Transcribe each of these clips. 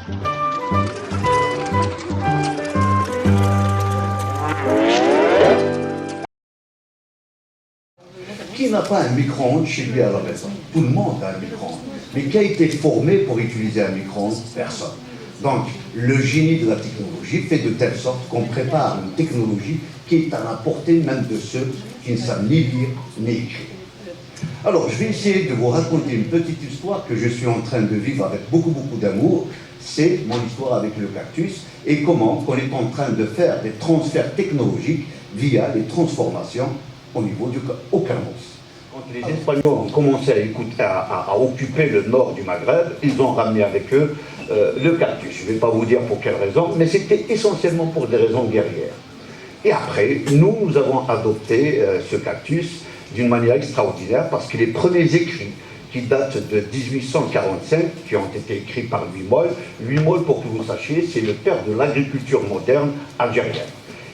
Qui n'a pas un micro-ondes chez lui à la maison? Tout le monde a un micro-ondes. Mais qui a été formé pour utiliser un micro-ondes? Personne. Donc, le génie de la technologie fait de telle sorte qu'on prépare une technologie qui est à la portée même de ceux qui ne savent ni lire ni écrire. Alors, je vais essayer de vous raconter une petite histoire que je suis en train de vivre avec beaucoup d'amour. C'est mon histoire avec le cactus et comment on est en train de faire des transferts technologiques via les transformations au niveau au Cameroun. Quand les Espagnols ont commencé à occuper le nord du Maghreb, ils ont ramené avec eux le cactus. Je ne vais pas vous dire pour quelles raisons, mais c'était essentiellement pour des raisons guerrières. Et après, nous avons adopté ce cactus d'une manière extraordinaire parce que les premiers écrits qui datent de 1845, qui ont été écrits par Louis Moll, pour que vous sachiez, c'est le père de l'agriculture moderne algérienne.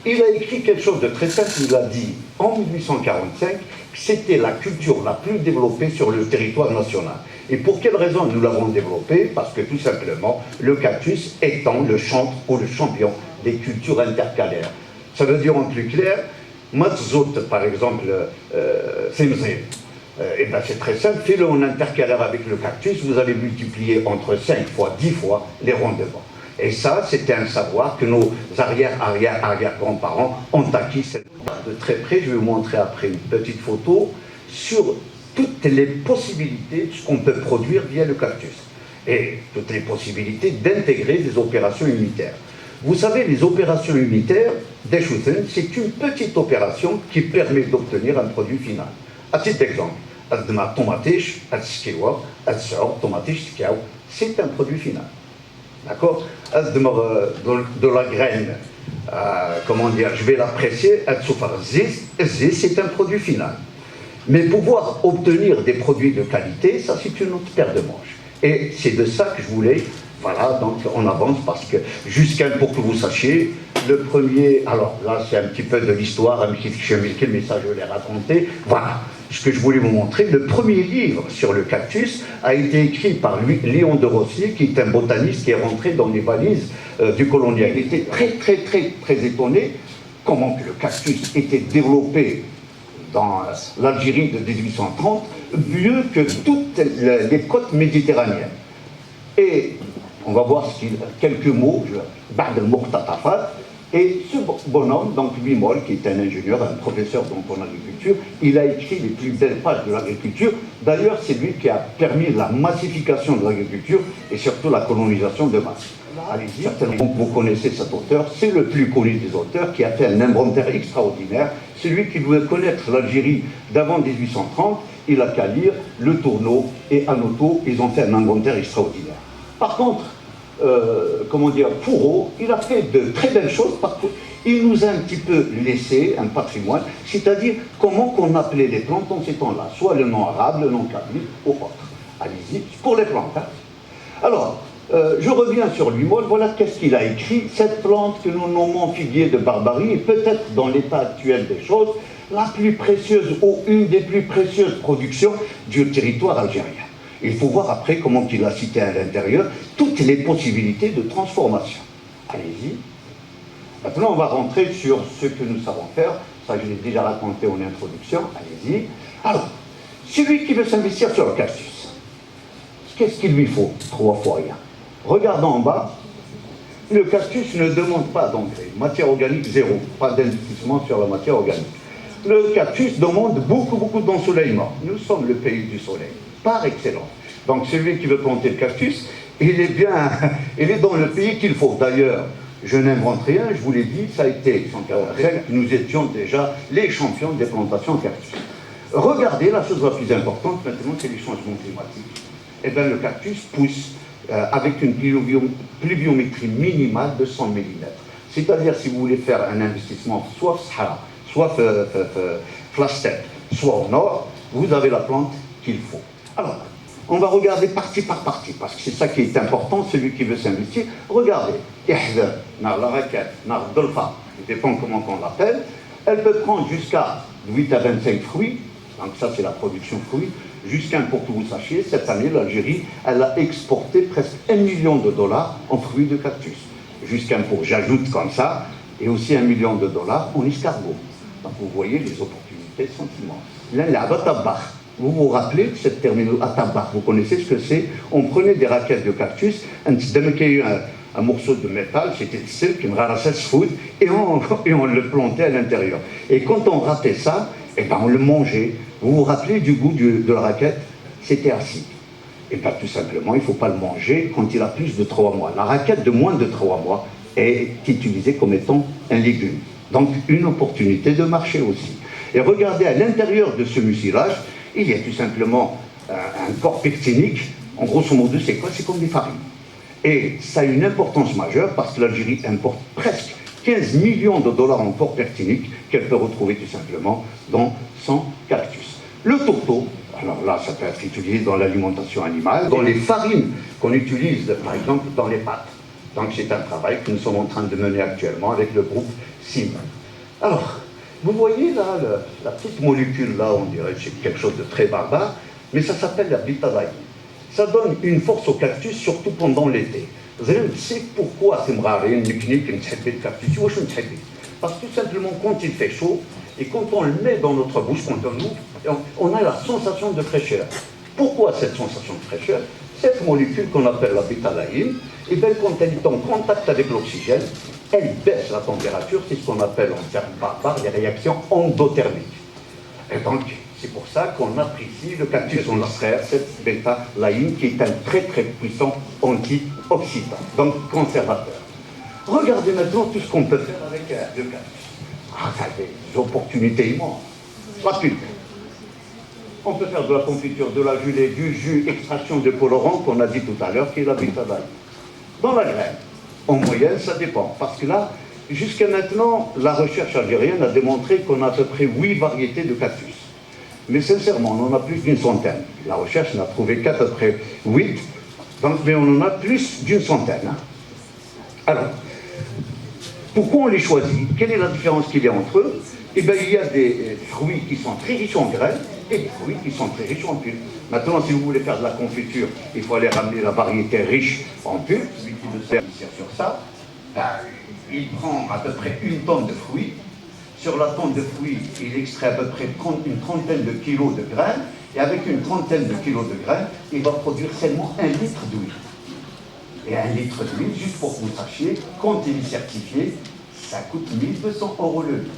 Il a écrit quelque chose de très simple, il a dit en 1845 que c'était la culture la plus développée sur le territoire national. Et pour quelle raison nous l'avons développée? Parce que tout simplement, le cactus étant le chantre ou le champion des cultures intercalaires. Ça veut dire en plus clair, Matzot par exemple, et ben c'est très simple, fais-le en intercalaire avec le cactus, vous allez multiplier entre 5 fois, 10 fois les rendements. Et ça, c'était un savoir que nos arrière-grands-parents ont acquis. De très près, je vais vous montrer après une petite photo sur toutes les possibilités de ce qu'on peut produire via le cactus. Et toutes les possibilités d'intégrer des opérations unitaires. Vous savez, les opérations unitaires, c'est une petite opération qui permet d'obtenir un produit final. À titre d'exemple, c'est un produit final. D'accord? De la graine, comment dire, je vais l'apprécier, c'est un produit final. Mais pouvoir obtenir des produits de qualité, ça c'est une autre paire de manches. Et c'est de ça que je voulais, voilà, donc on avance parce que, pour que vous sachiez, le premier, alors là c'est un petit peu de l'histoire, mais ça je l'ai raconté, voilà. Ce que je voulais vous montrer, le premier livre sur le cactus a été écrit par Léon de Rosny, qui est un botaniste qui est rentré dans les valises du colonial. Il était très étonné comment que le cactus était développé dans l'Algérie de 1830, mieux que toutes les côtes méditerranéennes. Et on va voir quelques mots, Ba'd al-Muqtatafat. Et ce bonhomme, donc Louis Moll, qui est un ingénieur, un professeur donc en agriculture, il a écrit les plus belles pages de l'agriculture. D'ailleurs, c'est lui qui a permis la massification de l'agriculture et surtout la colonisation de masse. Allez-y, certainement vous connaissez cet auteur, c'est le plus connu des auteurs qui a fait un inventaire extraordinaire. Celui qui voulait connaître l'Algérie d'avant 1830, il a qu'à lire Le Tourneau et Anoto, ils ont fait un inventaire extraordinaire. Par contre, comment dire, Fourreau, il a fait de très belles choses parce qu'il nous a un petit peu laissé un patrimoine, c'est-à-dire comment qu'on appelait les plantes en ces temps-là, soit le nom arabe, le nom kabyle ou autre. Allez-y, pour les plantes. Hein. Alors, je reviens sur Louis Moll, voilà qu'est-ce qu'il a écrit. Cette plante que nous nommons figuier de Barbarie est peut-être dans l'état actuel des choses la plus précieuse ou une des plus précieuses productions du territoire algérien. Il faut voir après comment il a cité à l'intérieur toutes les possibilités de transformation. Allez-y. Maintenant, on va rentrer sur ce que nous savons faire. Ça, je l'ai déjà raconté en introduction. Allez-y. Alors, celui qui veut s'investir sur le cactus, qu'est-ce qu'il lui faut? 3 fois rien. Regardons en bas. Le cactus ne demande pas d'engrais. Matière organique, 0. Pas d'investissement sur la matière organique. Le cactus demande beaucoup d'ensoleillement. Nous sommes le pays du soleil, par excellence. Donc celui qui veut planter le cactus, il est dans le pays qu'il faut. D'ailleurs, je n'invente rien, je vous l'ai dit, ça a été sans que nous étions déjà les champions des plantations de cactus. Regardez, la chose la plus importante maintenant, c'est les changements climatiques. Eh bien, le cactus pousse avec une pluviométrie minimale de 100 mm. C'est-à-dire, si vous voulez faire un investissement soit Sahara, soit flash steppe, soit au nord, vous avez la plante qu'il faut. Alors, on va regarder partie par partie, parce que c'est ça qui est important, celui qui veut s'investir. Regardez, la raquette, la dolphin, ça dépend comment on l'appelle, elle peut prendre jusqu'à 8 à 25 fruits, donc ça c'est la production fruits, Jusqu'à, pour que vous sachiez, cette année, l'Algérie, elle a exporté presque $1 million en fruits de cactus. Jusqu'à, pour j'ajoute comme ça, et aussi $1 million en escargot. Donc vous voyez, les opportunités sont immenses. Là, vous vous rappelez de cette terminologie, atabar, vous connaissez ce que c'est? On prenait des raquettes de cactus, un morceau de métal, c'était le silk, une rarassesse food, et on le plantait à l'intérieur. Et quand on ratait ça, eh ben on le mangeait. Vous vous rappelez du goût de la raquette? C'était acide. Et bien tout simplement, il ne faut pas le manger quand il a plus de 3 mois. La raquette de moins de 3 mois est utilisée comme étant un légume. Donc une opportunité de marché aussi. Et regardez, à l'intérieur de ce mucilage, il y a tout simplement un corps pectinique. En grosso modo, c'est quoi? C'est comme des farines. Et ça a une importance majeure parce que l'Algérie importe presque $15 millions en corps pectinique qu'elle peut retrouver tout simplement dans son cactus. Le tourteau, alors là, ça peut être utilisé dans l'alimentation animale, dans les farines qu'on utilise, par exemple, dans les pâtes. Donc c'est un travail que nous sommes en train de mener actuellement avec le groupe SIM. Alors, vous voyez là, la petite molécule là, on dirait que c'est quelque chose de très barbare, mais ça s'appelle la bétadine. Ça donne une force au cactus, surtout pendant l'été. Vous allez me dire pourquoi c'est une technique, une technique de cactus. Parce que tout simplement, quand il fait chaud, et quand on le met dans notre bouche, quand on ouvre, on a la sensation de fraîcheur. Pourquoi cette sensation de fraîcheur? Cette molécule qu'on appelle la bétadine, et bien quand elle est en contact avec l'oxygène, elle baisse la température, c'est ce qu'on appelle en termes barbares les réactions endothermiques. Et donc, c'est pour ça qu'on apprécie le cactus, on extrait cette bétadine qui est un très très puissant antioxydant, donc conservateur. Regardez maintenant tout ce qu'on peut faire avec le cactus. Ah, ça a des opportunités immenses. La pulpe. On peut faire de la confiture, de la gelée, du jus, extraction de colorant qu'on a dit tout à l'heure, qui est la bétadine. Dans la graine, en moyenne, ça dépend. Parce que là, jusqu'à maintenant, la recherche algérienne a démontré qu'on a à peu près 8 variétés de cactus. Mais sincèrement, on en a plus d'une centaine. La recherche n'a trouvé qu'à peu près 8, donc, mais on en a plus d'une centaine. Hein. Alors, pourquoi on les choisit? Quelle est la différence qu'il y a entre eux? Eh bien, il y a des fruits qui sont très riches en graines et des fruits qui sont très riches en pulpe. Maintenant, si vous voulez faire de la confiture, il faut aller ramener la variété riche en pulpe. Celui qui le sert sur ça, ben, il prend à peu près 1 tonne de fruits. Sur la tonne de fruits, il extrait à peu près une trentaine de kilos de graines. Et avec une trentaine de kilos de graines, il va produire seulement 1 litre d'huile. Et 1 litre d'huile, juste pour que vous sachiez, quand il est certifié, ça coûte 1 200 € le litre.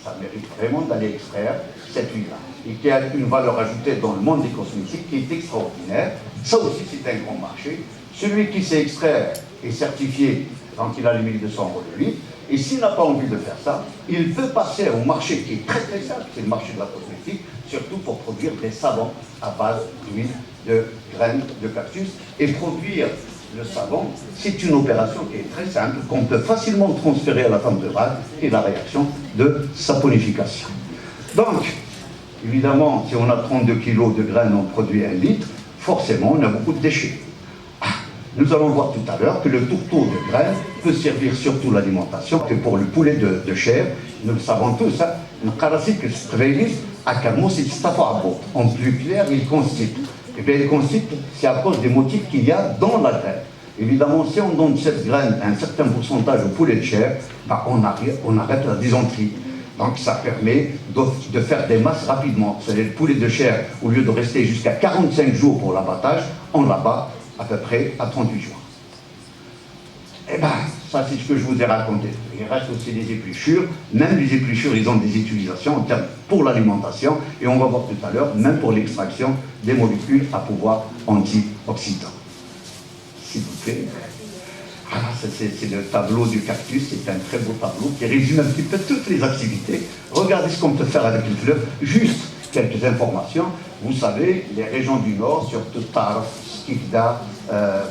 Ça mérite vraiment d'aller extraire cette huile-là. Et qui a une valeur ajoutée dans le monde des cosmétiques qui est extraordinaire. Ça aussi, c'est un grand marché. Celui qui sait extraire est certifié, donc il a les 1 200 € le litre. Et s'il n'a pas envie de faire ça, il peut passer au marché qui est très très simple, c'est le marché de la cosmétique, surtout pour produire des savons à base d'huile de graines de cactus. Et produire le savon, c'est une opération qui est très simple, qu'on peut facilement transférer à la femme rurale, qui est la réaction de saponification. Donc, évidemment, si on a 32 kg de graines, on produit 1 litre, forcément, on a beaucoup de déchets. Nous allons voir tout à l'heure que le tourteau de graines peut servir surtout l'alimentation, que pour le poulet de chair, nous le savons tous, hein, le karasik en plus clair, il constitue. Et bien, il constitue, c'est à cause des motifs qu'il y a dans la graine. Évidemment, si on donne cette graine un certain pourcentage au poulet de chair, ben on arrête la dysenterie. Donc ça permet de faire des masses rapidement. C'est-à-dire le poulet de chair, au lieu de rester jusqu'à 45 jours pour l'abattage, on l'abat à peu près à 38 jours. Eh bien, ça c'est ce que je vous ai raconté. Il reste aussi des épluchures. Même les épluchures, ils ont des utilisations en termes pour l'alimentation. Et on va voir tout à l'heure, même pour l'extraction des molécules à pouvoir antioxydant. S'il vous plaît. Voilà, c'est le tableau du cactus. C'est un très beau tableau qui résume un petit peu toutes les activités. Regardez ce qu'on peut faire avec une fleur. Juste quelques informations. Vous savez, les régions du Nord, surtout Tarf, Skikda,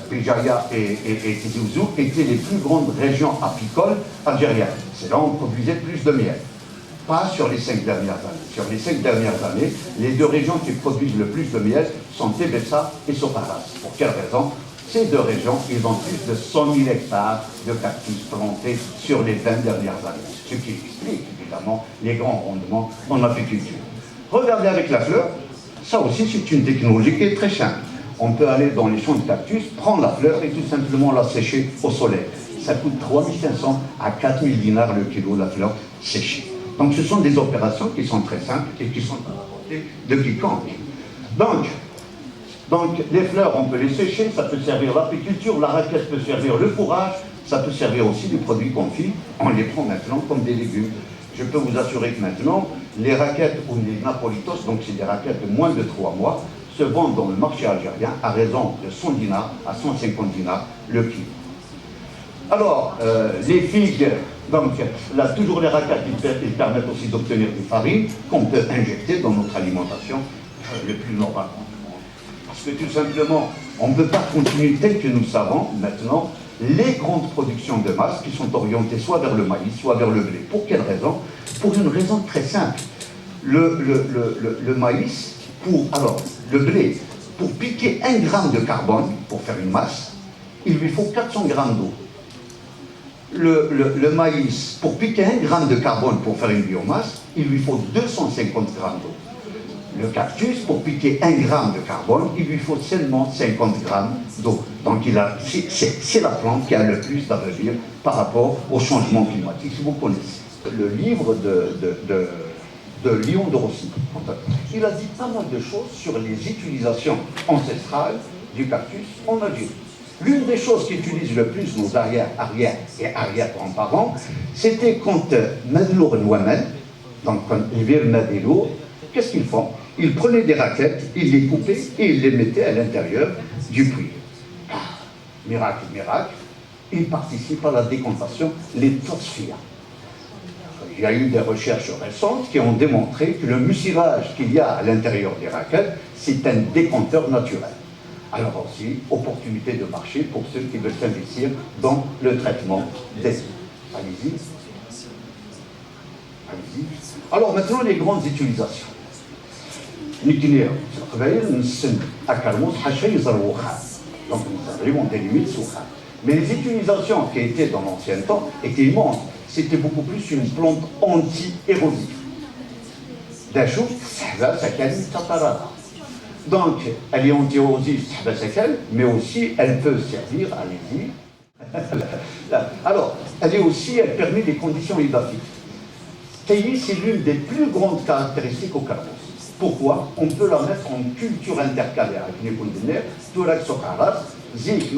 Béjaïa et Tizi Ouzou, étaient les plus grandes régions apicoles algériennes. C'est là où on produisait plus de miel. Pas sur les 5 dernières années. Sur les 5 dernières années, les 2 régions qui produisent le plus de miel sont Tébessa et Sotaras. Pour quelle raison? Ces 2 régions, ils ont plus de 100 000 hectares de cactus plantés sur les 20 dernières années. Ce qui explique évidemment les grands rendements en apiculture. Regardez avec la fleur. Ça aussi, c'est une technologie qui est très simple. On peut aller dans les champs de cactus, prendre la fleur et tout simplement la sécher au soleil. Ça coûte 3500 à 4000 dinars le kilo, la fleur séchée. Donc ce sont des opérations qui sont très simples et qui sont à la portée de quiconque. Donc les fleurs, on peut les sécher, ça peut servir l'apiculture, la raquette peut servir le fourrage, ça peut servir aussi des produits confits. On les prend maintenant comme des légumes. Je peux vous assurer que maintenant, les raquettes ou les napolitos, donc c'est des raquettes de moins de 3 mois, se vendent dans le marché algérien à raison de 100 dinars à 150 dinars le kilo. Alors, les figues, donc là, toujours les raquettes, ils permettent aussi d'obtenir des farines qu'on peut injecter dans notre alimentation le plus normalement du monde. Parce que tout simplement, on ne peut pas continuer tel que nous savons maintenant les grandes productions de masse qui sont orientées soit vers le maïs, soit vers le blé. Pour quelle raison? Pour une raison très simple. Le maïs, le blé, pour piquer 1 gramme de carbone, pour faire une masse, il lui faut 400 grammes d'eau. Le maïs, pour piquer 1 gramme de carbone pour faire une biomasse, il lui faut 250 grammes d'eau. Le cactus, pour piquer 1 gramme de carbone, il lui faut seulement 50 grammes d'eau. Donc c'est la plante qui a le plus d'avenir par rapport au changement climatique, si vous connaissez. Le livre de Léon de Rossi, il a dit pas mal de choses sur les utilisations ancestrales du cactus en Algérie. L'une des choses qu'utilisent le plus nos arrière-grands-parents, c'était quand Madlour Nouamel, donc quand ils viennent Madlour, qu'est-ce qu'ils font? Ils prenaient des raquettes, ils les coupaient et ils les mettaient à l'intérieur du puits. Miracle, miracle, ils participent à la décantation, les tosfia. Il y a eu des recherches récentes qui ont démontré que le mucilage qu'il y a à l'intérieur des raquettes, c'est un décanteur naturel. Alors aussi, opportunité de marché pour ceux qui veulent s'investir dans le traitement des eaux. Allez-y. Allez-y. Alors maintenant, les grandes utilisations. Donc on délimite Soukhan. Mais les utilisations qui étaient dans l'ancien temps étaient immenses. C'était beaucoup plus une plante anti-érosive. Donc, elle est anti-érosive, mais aussi elle peut servir, allez-y. Alors, elle permet des conditions hydrophiques. Taïli, c'est l'une des plus grandes caractéristiques au Carmos. Pourquoi? On peut la mettre en culture intercalaire avec les condamnés, tout l'axocaras, zik,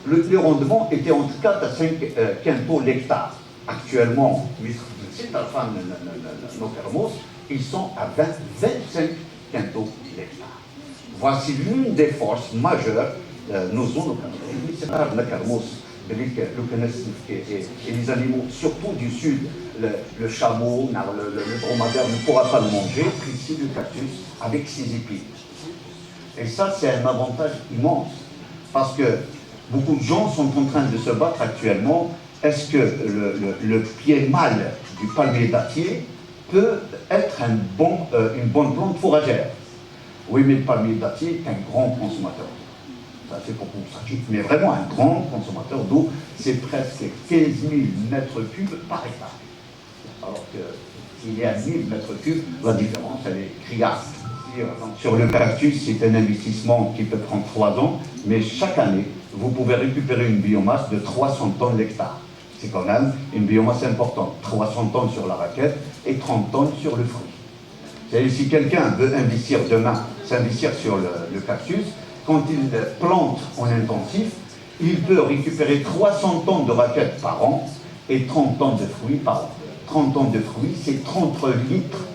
le rendement était entre 4 à 5 quintaux l'hectare. Actuellement, nos Carmos, ils sont à 25 quintaux l'hectare. Voici l'une des forces majeures nos zones au Carmos. Et les animaux, surtout du sud, le chameau, le dromadaire ne pourra pas le manger, ici le cactus avec ses épines. Et ça, c'est un avantage immense, parce que beaucoup de gens sont en train de se battre actuellement. Est-ce que le pied mâle du palmier dattier peut être une bonne plante fourragère? Oui, mais le palmier dattier est un grand consommateur. Ça c'est pour vous sachiez, mais vraiment un grand consommateur d'eau, c'est presque 15 000 mètres cubes par hectare. Alors qu'il y a 1000 mètres cubes, la différence elle est criarde. Sur le cactus, c'est un investissement qui peut prendre 3 ans, mais chaque année, vous pouvez récupérer une biomasse de 300 tonnes l'hectare. C'est quand même une biomasse importante. 300 tonnes sur la raquette et 30 tonnes sur le fruit. C'est-à-dire, si quelqu'un veut investir demain, s'investir sur le cactus, quand il plante en intensif, il peut récupérer 300 tonnes de raquettes par an et 30 tonnes de fruits par an. 30 tonnes de fruits, c'est 30 litres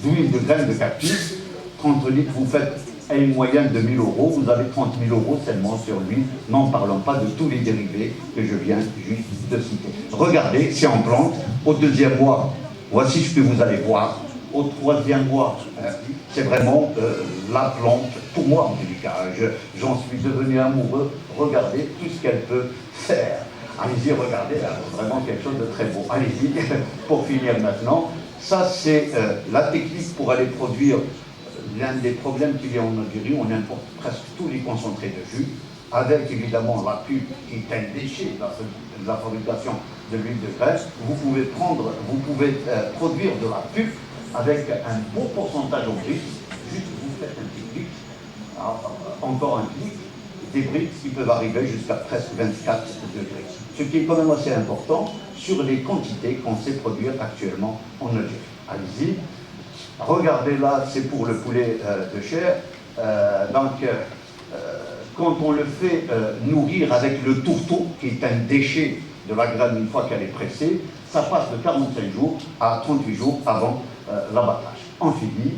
d'huile de graines de cactus. 30 litres, vous faites à une moyenne de 1000 euros, vous avez 30 000 euros seulement sur l'huile, n'en parlons pas de tous les dérivés que je viens juste de citer. Regardez, si on plante, au 2e mois, voici ce que vous allez voir. Au 3e mois, c'est vraiment la plante, pour moi en tout cas, j'en suis devenu amoureux. Regardez tout ce qu'elle peut faire. Allez-y, regardez, là, vraiment quelque chose de très beau. Allez-y, pour finir maintenant, ça c'est la technique pour aller produire l'un des problèmes qu'il y a en Algérie. On importe presque tous les concentrés de jus. avec évidemment la pulpe qui est un déchet de la fabrication de l'huile de graisse, vous pouvez produire de la pulpe avec un bon pourcentage en briques. Juste vous faites un petit clic, encore un clic, des briques qui peuvent arriver jusqu'à presque 24 degrés. Ce qui est quand même assez important sur les quantités qu'on sait produire actuellement en Algérie. Allez-y. Regardez là, c'est pour le poulet de chair. Quand on le fait nourrir avec le tourteau, qui est un déchet de la graine une fois qu'elle est pressée, ça passe de 45 jours à 38 jours avant l'abattage. Amphibie,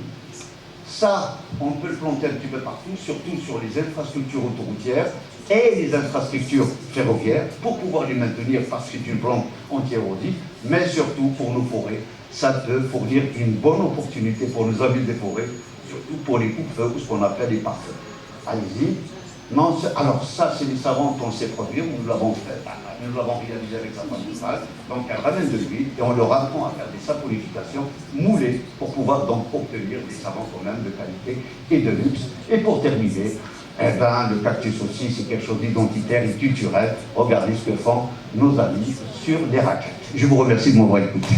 ça, on peut le planter un petit peu partout, surtout sur les infrastructures autoroutières et les infrastructures ferroviaires, pour pouvoir les maintenir parce que c'est une plante anti-érosive, mais surtout pour nos forêts. Ça peut fournir une bonne opportunité pour nos amis des forêts, surtout pour les coupe-feux ou ce qu'on appelle les pare-feux. Allez-y. Non, alors ça, c'est les savons qu'on sait produire, nous l'avons fait, nous l'avons réalisé avec la femme de phase, donc elle ramène de l'huile et on leur apprend à faire des saponifications moulées pour pouvoir donc obtenir des savons quand même de qualité et de luxe. Et pour terminer, le cactus aussi, c'est quelque chose d'identitaire et culturel. Regardez ce que font nos amis sur les raquettes. Je vous remercie de m'avoir écouté.